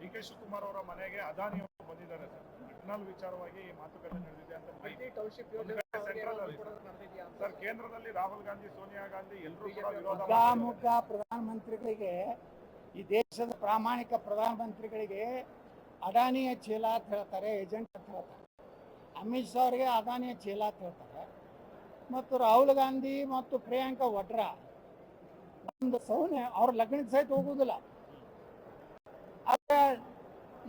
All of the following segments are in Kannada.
ಡಿ ಕೆ ಶಿವಕುಮಾರ್ ಅವರ ಮನೆಗೆ ಅದಾನಿ ಅವರು ಬಂದಿದ್ದಾರೆ ಸರ್. ಘಟನಾ ವಿಚಾರವಾಗಿ ಈ ಮಾತುಕತೆ ನಡೆದಿದೆ ಅಂತ ಸರ್. ಕೇಂದ್ರದಲ್ಲಿ ರಾಹುಲ್ ಗಾಂಧಿ, ಸೋನಿಯಾ ಗಾಂಧಿ ಎಲ್ಲರೂ ಕೂಡ ವಿರೋಧ ಮುಖಾಮುಖ ಪ್ರಧಾನಮಂತ್ರಿಗಳಿಗೆ, ಈ ದೇಶದ ಪ್ರಾಮಾಣಿಕ ಪ್ರಧಾನಮಂತ್ರಿಗಳಿಗೆ ಅದಾನಿಯ ಚೀಲ ಅಂತ ಹೇಳ್ತಾರೆ, ಏಜೆಂಟ್ ಅಂತ ಹೇಳ್ತಾರೆ. ಅಮಿತ್ ಶಾ ಅವರಿಗೆ ಅದಾನಿಯ ಚೀಲ ಅಂತ ಹೇಳ್ತಾರೆ. ಮತ್ತು ರಾಹುಲ್ ಗಾಂಧಿ ಮತ್ತು ಪ್ರಿಯಾಂಕಾ ವಡ್ರಾ ಒಂದು ಸೌನೆ ಅವ್ರ ಲಗ್ನಕ್ಕೆ ಸಹಿತ ಹೋಗುವುದಿಲ್ಲ. ಆದರೆ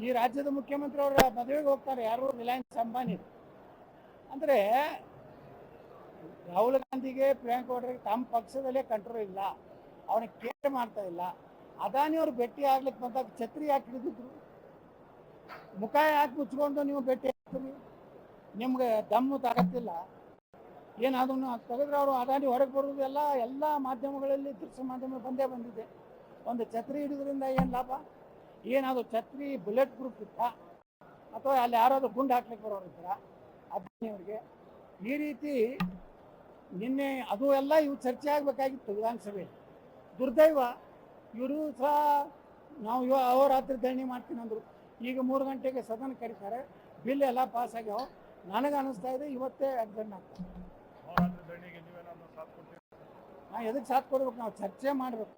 ಈ ರಾಜ್ಯದ ಮುಖ್ಯಮಂತ್ರಿ ಅವರ ಮದುವೆಗೆ ಹೋಗ್ತಾರೆ, ಯಾರು ರಿಲಯನ್ಸ್ ಅಂಬಾನಿ. ಅಂದರೆ ರಾಹುಲ್ ಗಾಂಧಿಗೆ, ಪ್ರಿಯಾಂಕಾ ವಡ್ರಾಗೆ ತಮ್ಮ ಪಕ್ಷದಲ್ಲೇ ಕಂಟ್ರೋಲ್ ಇಲ್ಲ, ಅವನಿಗೆ ಕೇರ್ ಮಾಡ್ತಾ ಇಲ್ಲ. ಅದಾನಿ ಅವ್ರು ಭೇಟಿ ಆಗ್ಲಿಕ್ಕೆ ಬಂದಾಗ ಛತ್ರಿ ಯಾಕೆ ಹಿಡಿದಿದ್ರು? ಮುಖ ಯಾಕೆ ಮುಚ್ಕೊಂಡು ನೀವು ಭೇಟಿ ಆಗ್ತೀರಿ? ನಿಮ್ಗೆ ದಮ್ಮು ತಾಕತ್ತಿಲ್ಲ ಏನು? ಅದನ್ನು ತೆಗೆದ್ರೆ ಅವರು ಅದಾನಿ ಹೊರಗೆ ಬರೋದು ಎಲ್ಲ ಮಾಧ್ಯಮಗಳಲ್ಲಿ, ದೃಶ್ಯ ಮಾಧ್ಯಮ ಬಂದಿದೆ. ಒಂದು ಛತ್ರಿ ಹಿಡಿದ್ರಿಂದ ಏನು ಲಾಭ? ಏನಾದ್ರು ಛತ್ರಿ ಬುಲೆಟ್ ಪ್ರೂಫ್ ಇತ್ತ, ಅಥವಾ ಅಲ್ಲಿ ಯಾರಾದ್ರೂ ಗುಂಡು ಹಾಕ್ಲಿಕ್ಕೆ ಬರೋರಿದ್ರ ಅದಾನಿಯವ್ರಿಗೆ? ಈ ರೀತಿ ನಿನ್ನೆ ಅದು ಎಲ್ಲ ಇವು ಚರ್ಚೆ ಆಗಬೇಕಾಗಿತ್ತು ವಿಧಾನಸಭೆಯಲ್ಲಿ. ದುರ್ದೈವ, ಇವರು ಸಹ ನಾವು ಅಹೋರಾತ್ರಿ ಧರಣಿ ಮಾಡ್ತೀನಿ ಅಂದರು. ಈಗ 3 ಗಂಟೆಗೆ ಸದನ ಕರೀತಾರೆ, ಬಿಲ್ ಎಲ್ಲ ಪಾಸ್ ಆಗ್ಯಾವ. ನನಗೆ ಅನಿಸ್ತಾ ಇದೆ ಇವತ್ತೇ ಎಕ್ಸಾಮ್ ಆಗ್ತದೆ. ನಾವು ಎದಕ್ಕೆ ಸಾಥ್ ಕೊಡ್ಬೇಕು? ನಾವು ಚರ್ಚೆ ಮಾಡಬೇಕು.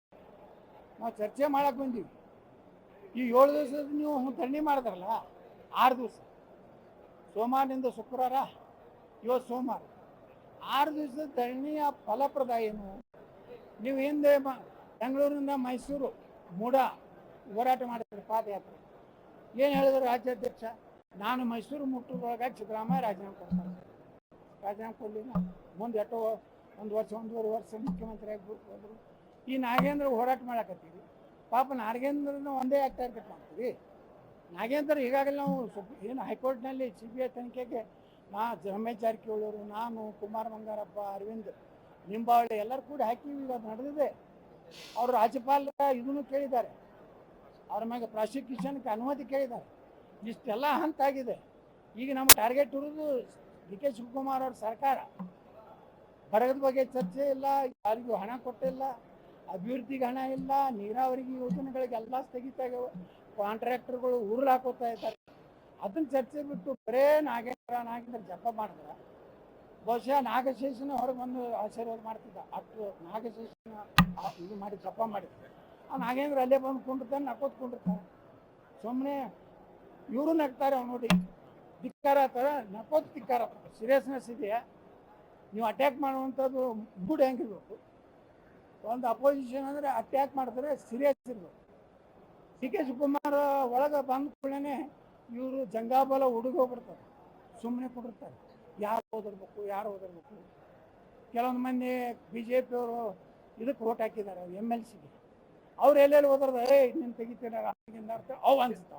ನಾವು ಚರ್ಚೆ ಮಾಡಕ್ಕೆ ಬಂದೀವಿ. ಈ 7 ದಿವಸದ ನೀವು ಧರಣಿ ಮಾಡಿದ್ರಲ್ಲ, 6 ದಿವಸ, ಸೋಮವಾರದಿಂದ ಶುಕ್ರವಾರ, ಇವತ್ತು ಸೋಮವಾರ, 6 ದಿವಸದ ಧರಣಿಯ ಫಲಪ್ರದ ಏನು? ನೀವು ಹಿಂದೆ ಬೆಂಗಳೂರಿನಿಂದ ಮೈಸೂರು ಮೂಡ ಹೋರಾಟ ಮಾಡಿದ್ರು, ಪಾದಯಾತ್ರೆ. ಏನು ಹೇಳಿದ್ರು ರಾಜ್ಯಾಧ್ಯಕ್ಷ? ನಾನು ಮೈಸೂರು ಮುಟ್ಟುವಾಗ ಸಿದ್ದರಾಮಯ್ಯ ರಾಜೀನಾಮೆ ಕೊಡ್ತಾರೆ. ರಾಜೀನಾಮೆ ಕೊಡಲಿಲ್ಲ. ಮುಂದೆ ಎಷ್ಟೋ 1 ವರ್ಷ 1.5 ವರ್ಷ ಮುಖ್ಯಮಂತ್ರಿ ಹೋದ್ರು. ಈ ನಾಗೇಂದ್ರ ಹೋರಾಟ ಮಾಡಕತ್ತೀವಿ. ಪಾಪ ನಾಗೇಂದ್ರನ ಒಂದೇ ಟಾರ್ಗೆಟ್ ಮಾಡ್ತೀವಿ. ನಾಗೇಂದ್ರ ಈಗಾಗಲೇ ನಾವು ಏನು ಹೈಕೋರ್ಟ್ನಲ್ಲಿ CBI ತನಿಖೆಗೆ ರಮೇಶ್ ಜಾರಕಿಹೊಳಿ ಅವರು, ನಾನು, ಕುಮಾರ್ ಬಂಗಾರಪ್ಪ, ಅರವಿಂದ್ ಲಿಂಬಾವಳಿ ಎಲ್ಲರೂ ಕೂಡ ಹಾಕಿವಿ. ಈಗ ಅದು ನಡೆದಿದೆ. ಅವರು ರಾಜ್ಯಪಾಲರ ಇದನ್ನು ಕೇಳಿದ್ದಾರೆ, ಅವ್ರ ಮೇಲೆ ಪ್ರಾಸಿಕ್ಯೂಷನ್ಗೆ ಅನುಮತಿ ಕೇಳಿದ್ದಾರೆ. ಇಷ್ಟೆಲ್ಲ ಹಂತ ಆಗಿದೆ. ಈಗ ನಮ್ಮ ಟಾರ್ಗೆಟ್ ಇರೋದು ಡಿ ಕೆ ಶಿವಕುಮಾರ್ ಅವ್ರ ಸರ್ಕಾರ. ಬಡಗದ ಬಗ್ಗೆ ಚರ್ಚೆ ಇಲ್ಲ, ಯಾರಿಗೂ ಹಣ ಕೊಟ್ಟಿಲ್ಲ, ಅಭಿವೃದ್ಧಿಗೆ ಹಣ ಇಲ್ಲ, ನೀರಾವರಿಗೆ ಯೋಜನೆಗಳಿಗೆಲ್ಲ ಸ್ಥಗಿತ ಆಗ್ಯಾವ, ಕಾಂಟ್ರಾಕ್ಟರ್ಗಳು ಉರುಳು ಹಾಕೋತಾ ಇದ್ದಾರೆ. ಅದನ್ನ ಚರ್ಚೆ ಬಿಟ್ಟು ಬರೇ ನಾಗೇಂದ್ರ ಜಪ ಮಾಡಿದ್ರೆ ಬಹುಶಃ ನಾಗಶೇಷನ ಹೊರಗೆ ಬಂದು ಆಶೀರ್ವಾದ ಮಾಡ್ತಿದ್ದ. ಅಷ್ಟು ನಾಗಶೇಷನ ಇದು ಮಾಡಿ ಜಪ ಮಾಡಿದ್ರೆ ಆ ನಾಗೇಂದ್ರ ಅಲ್ಲೇ ಬಂದು ಕುಂಡಿರ್ತಾನೆ, ನಕ್ಕೋತ್ ಕುಂಡಿರ್ತಾನೆ. ಸುಮ್ಮನೆ ಇವರು ನಗ್ತಾರೆ, ಅವ್ನು ನೋಡಿ ಧಿಕ್ಕಾರ ಆಗ್ತಾರ, ನಕ್ಕೋತ್ ಧಿಕ್ಕಾರ. ಸೀರಿಯಸ್ನೆಸ್ ಇದೆಯಾ? ನೀವು ಅಟ್ಯಾಕ್ ಮಾಡುವಂಥದ್ದು ಮೂಡ್ ಹೆಂಗಿರ್ಬೇಕು? ಒಂದು ಅಪೋಸಿಷನ್ ಅಂದರೆ ಅಟ್ಯಾಕ್ ಮಾಡಿದ್ರೆ ಸೀರಿಯಸ್ ಇರಬೇಕು. ಡಿ ಕೆ ಶಿವಕುಮಾರ್ ಒಳಗೆ ಬಂದ ಕೂಡಲೇ ಇವರು ಜಂಗಾಬಲ ಹುಡುಗೋಗ್ಬಿಡ್ತಾರೆ, ಸುಮ್ಮನೆ ಕೊಡಿರ್ತಾರೆ. ಯಾರು ಓದಿರ್ಬೇಕು. ಕೆಲವೊಂದು ಮಂದಿ BJP ಅವರು ಇದಕ್ಕೆ ವೋಟ್ ಹಾಕಿದ್ದಾರೆ, MLCಗೆ. ಅವ್ರು ಎಲ್ಲೆಲ್ಲಿ ಹೋದ್ರೆ ನಿನ್ನ ತೆಗಿತೀರ ಅವ್ ಅನ್ಸುತ್ತೆ.